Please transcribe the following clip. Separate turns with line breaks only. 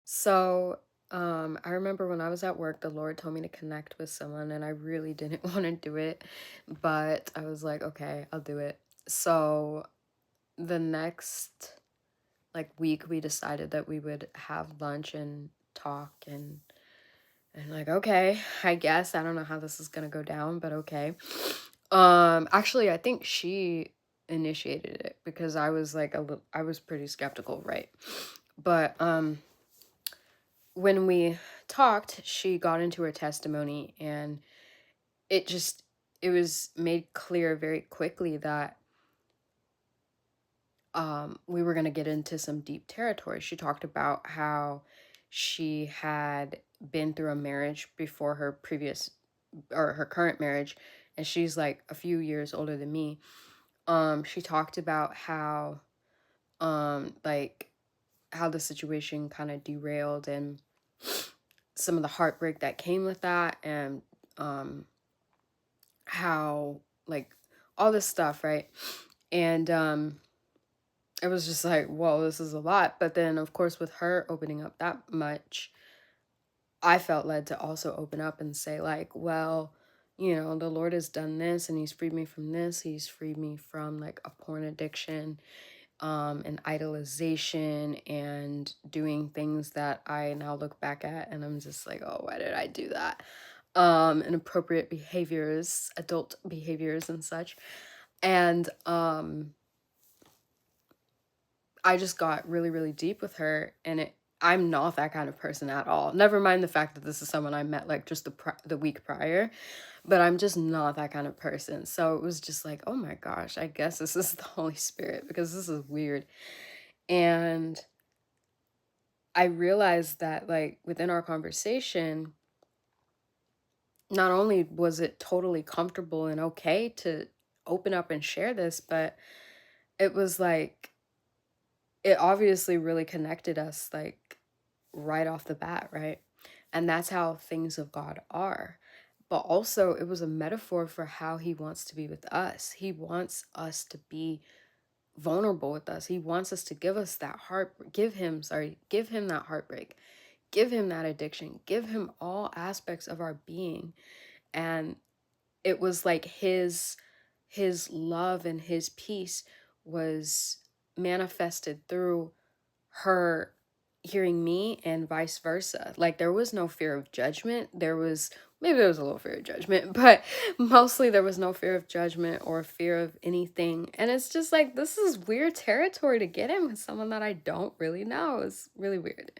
So, I remember when I was at work, the Lord told me to connect with someone, and I really didn't want to do it, but I was like, okay, I'll do it. So, the next week, we decided that we would have lunch and talk, and like, okay, I guess I don't know how this is gonna go down, but okay. Actually, I think she initiated it because I was like I was pretty skeptical, right? But when we talked, she got into her testimony, and it just it was made clear very quickly that we were going to get into some deep territory. She talked about how she had been through a marriage before her previous or her current marriage, and she's like a few years older than me. She talked about how like how the situation kind of derailed and some of the heartbreak that came with that, and um how like all this stuff, right? And it was just like, whoa, this is a lot. But then of course with her opening up that much, I felt led to also open up and say like, well, the Lord has done this and he's freed me from this. He's freed me from like a porn addiction, and idolization, and doing things that I now look back at and I'm just like, oh, why did I do that? Inappropriate behaviors, adult behaviors and such. And I just got really, really deep with her, and I'm not that kind of person at all. Never mind the fact that this is someone I met like just the week prior, but I'm just not that kind of person. So it was just like, oh my gosh, I guess this is the Holy Spirit because this is weird. And I realized that like within our conversation, not only was it totally comfortable and okay to open up and share this, but it was like it obviously really connected us like right off the bat, right? And that's how things of God are. But also, it was a metaphor for how he wants to be with us. He wants us to be vulnerable with us. He wants us to give us that heart, give him that heartbreak, give him that addiction, give him all aspects of our being. And it was like his love and his peace was manifested through her hearing me and vice versa. Like there was no fear of judgment. Maybe there was a little fear of judgment, but mostly there was no fear of judgment or fear of anything. And it's just like this is weird territory to get in with someone that I don't really know. It's really weird.